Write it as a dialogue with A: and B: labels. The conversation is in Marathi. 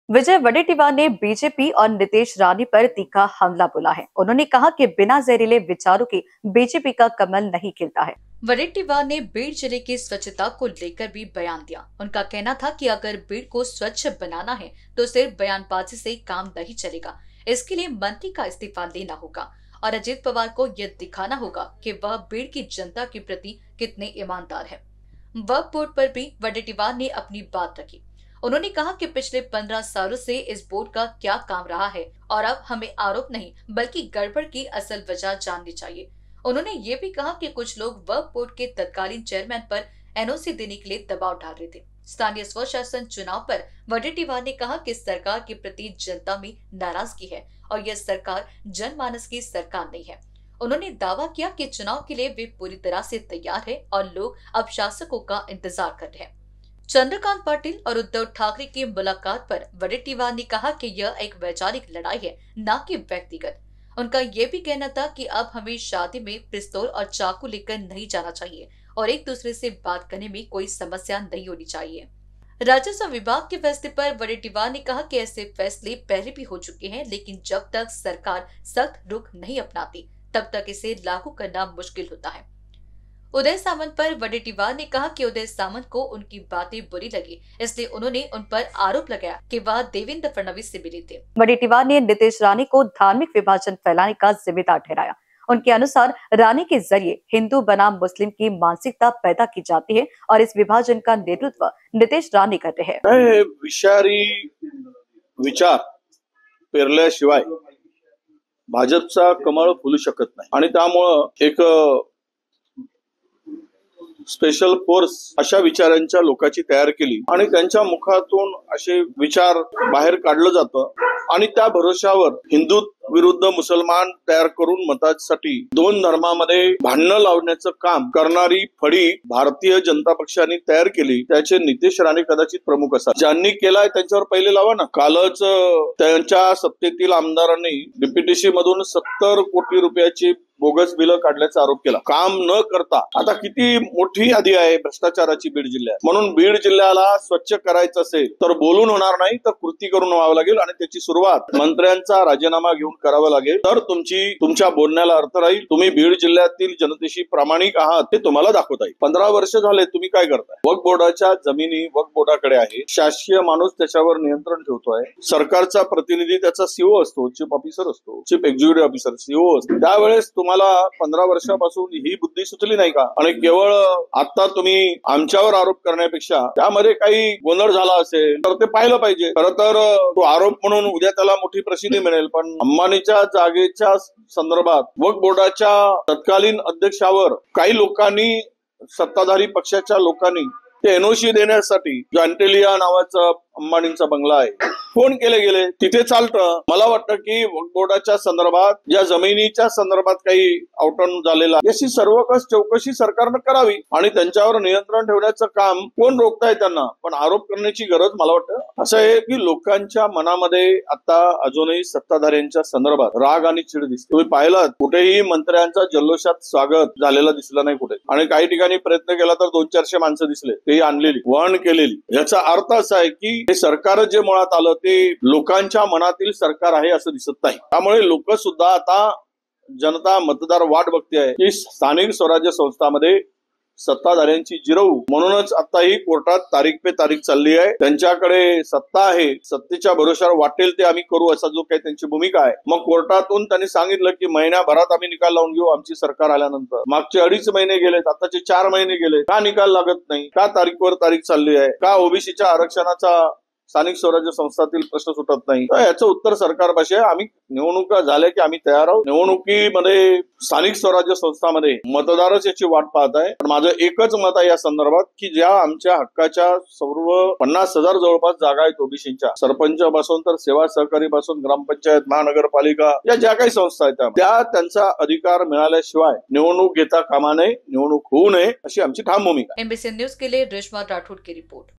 A: विजय वडेट्टीवार ने बीजेपी और नीतीश रानी पर तीखा हमला बोला है। उन्होंने कहा कि बिना जहरीले विचारों के बीजेपी का कमल नहीं खिलता है। वडेट्टीवार ने बीड़ जिले की स्वच्छता को लेकर भी बयान दिया। उनका कहना था कि अगर बीड़ को स्वच्छ बनाना है तो सिर्फ बयानबाजी से काम नहीं चलेगा। इसके लिए मंत्री का इस्तीफा लेना होगा और अजित पवार को यह दिखाना होगा कि वह बीड़ की जनता के प्रति कितने ईमानदार है। वक्फ बोर्ड पर भी वडेट्टीवार ने अपनी बात रखी। उन्होंने कहा कि पिछले 15 सालों से इस बोर्ड का क्या काम रहा है और अब हमें आरोप नहीं बल्कि गड़बड़ की असल वजह जाननी चाहिए। उन्होंने ये भी कहा कि कुछ लोग वक्फ बोर्ड के तत्कालीन चेयरमैन पर एनओसी देने के लिए दबाव डाल रहे थे। स्थानीय स्वशासन चुनाव पर वडेट्टीवार ने कहा कि सरकार के प्रति जनता में नाराजगी है और यह सरकार जनमानस की सरकार नहीं है। उन्होंने दावा किया कि चुनाव के लिए वे पूरी तरह से तैयार है और लोग अब शासकों का इंतजार कर रहे हैं। चंद्रकांत पाटिल और उद्धव ठाकरे की मुलाकात पर वडेट्टीवार ने कहा कि यह एक वैचारिक लड़ाई है, न कि व्यक्तिगत। उनका यह भी कहना था कि अब हमें शादी में पिस्तौल और चाकू लेकर नहीं जाना चाहिए और एक दूसरे से बात करने में कोई समस्या नहीं होनी चाहिए। राजस्व विभाग के फैसले पर वडेट्टीवार ने कहा कि ऐसे फैसले पहले भी हो चुके हैं, लेकिन जब तक सरकार सख्त रुख नहीं अपनाती तब तक इसे लागू करना मुश्किल होता है। उदय सामंत पर वडेट्टीवार ने कहा कि उदय सामंत को उनकी बातें बुरी लगी, इसलिए उन्होंने उन पर आरोप लगाया कि वह देवेंद्र फडणवीस से मिले थे। वडेट्टीवार ने नीतीश रानी को धार्मिक विभाजन फैलाने का जिम्मेदार ठहराया। उनके अनुसार रानी के जरिए हिंदू बनाम मुस्लिम की मानसिकता पैदा की जाती है और इस विभाजन का नेतृत्व नीतीश रानी करते हैं।
B: विषारी विचार पेरल्याशिवाय भाजपचा कमळ फुलू शकत नाही आणि त्यामुळे एक स्पेशल फोर्स अशा विचारांच्या लोकांची तयार केली आणि त्यांच्या मुखातून असे विचार बाहेर काढलं जातं आणि त्या भरोशावर हिंदू विरुद्ध मुसलमान तयार करून मतासाठी दोन धर्मामध्ये भांडणं लावण्याचं काम करणारी फळी भारतीय जनता पक्षाने तयार केली। त्याचे नितेश राणे कदाचित प्रमुख असतात। ज्यांनी केलाय त्यांच्यावर पहिले लावा ना। कालच त्यांच्या सत्तेतील आमदारांनी डीपीटीसी मधून 70 कोटी रुपयाची बोगस बिलं काढल्याचा आरोप केला, काम न करता। आता किती मोठी यादी आहे भ्रष्टाचाराची बीड जिल्ह्यात। म्हणून बीड जिल्ह्याला स्वच्छ करायचं असेल तर बोलून होणार नाही, तर कृती करून व्हावं लागेल आणि त्याची सुरुवात मंत्र्यांचा राजीनामा घेऊन करावं लागेल, तर तुमच्या बोलण्याला अर्थ राहील। तुम्ही बीड जिल्ह्यातील जनतेशी प्रामाणिक आहात ते तुम्हाला दाखवता येईल। 15 वर्ष झाले तुम्ही काय करताय? वक्फ बोर्डाच्या जमिनी वक्फ बोर्डाकडे आहे, शासकीय माणूस त्याच्यावर नियंत्रण ठेवतोय। सरकारचा प्रतिनिधी त्याचा सीओ असतो, चीफ ऑफिसर असतो, चीफ एक्झिक्युटिव्ह ऑफिसर सीओ असतो। त्यावेळेस तुम्हाला 15 वर्षापासून ही बुद्धी सुचली नाही का? आणि केवळ आता तुम्ही आमच्यावर आरोप करण्यापेक्षा त्यामध्ये काही गोंधळ झाला असेल तर ते पाहिलं पाहिजे। खरं तर तो आरोप म्हणून उद्या त्याला मोठी प्रसिद्धी मिळेल, पण अंबानीच्या जागेच्या संदर्भात वक्फ बोर्डाच्या तत्कालीन अध्यक्षावर काही लोकांनी, सत्ताधारी पक्षाच्या लोकांनी ते एनओसी देण्यासाठी जो अँटेलिया नावाचा अंबानींचा बंगला आहे फोन केले गेले, तिथे चालतं। मला वाटतं की वक्फ बोर्डाच्या संदर्भात ज्या जमिनीच्या संदर्भात काही आउटन झालेला याची सर्वकष चौकशी सरकारनं करावी आणि त्यांच्यावर नियंत्रण ठेवण्याचं काम कोण रोखताय त्यांना, पण आरोप करण्याची गरज मला वाटतं असं आहे की लोकांच्या मनामध्ये आता अजूनही सत्ताधाऱ्यांच्या संदर्भात राग आणि चिड दिसते। तुम्ही पाहिलात कुठेही मंत्र्यांचा जल्लोषात स्वागत झालेला दिसला नाही कुठे, आणि काही ठिकाणी प्रयत्न केला तर 200-400 माणसं दिसले, तेही आणलेली वहन केलेली। याचा अर्थ असा आहे की हे सरकार जे मुळात आलं ते लोकांच्या मनातील सरकार आहे असं दिसत नाही। त्यामुळे लोक सुद्धा आता, जनता मतदार वाट बघते आहे की स्थानिक स्वराज्य संस्थांमध्ये सत्ताधाऱ्यांची जिरवू। म्हणूनच आता ही कोर्टात तारीख पे तारीख चालली आहे। त्यांच्याकडे सत्ता आहे, सत्तेच्या भरोशावर वाटेल ते आम्ही करू असा जो काही त्यांची भूमिका आहे। मग कोर्टातून त्यांनी सांगितलं की महिन्याभरात आम्ही निकाल लावून घेऊ आमची सरकार आल्यानंतर। मागचे 2.5 महिने गेलेत, आताचे 4 महिने गेले, का निकाल लागत नाही? का तारीखवर तारीख चालली आहे? का ओबीसीच्या आरक्षणाचा स्थानिक स्वराज्य संस्थातील प्रश्न सुटत नाही? तर याचं उत्तर सरकारपाशी आहे। आम्ही निवडणुका झाल्या की आम्ही तयार आहोत। निवडणुकीमध्ये स्थानिक स्वराज्य संस्थांमध्ये मतदारच याची वाट पाहत आहे। पण माझं एकच मत आहे या संदर्भात की ज्या आमच्या हक्काच्या सर्व 50,000 जवळपास जागा आहेत ओबीसीच्या, सरपंचापासून तर सेवा सहकारी पासून ग्रामपंचायत, महानगरपालिका या ज्या काही संस्था आहेत त्या त्यांचा अधिकार मिळाल्याशिवाय निवडणूक घेता कामा नये, निवडणूक होऊ नये अशी आमची ठाम भूमिका।
A: एमबीसी न्यूज के लिए रेशमा राठौड़ की रिपोर्ट।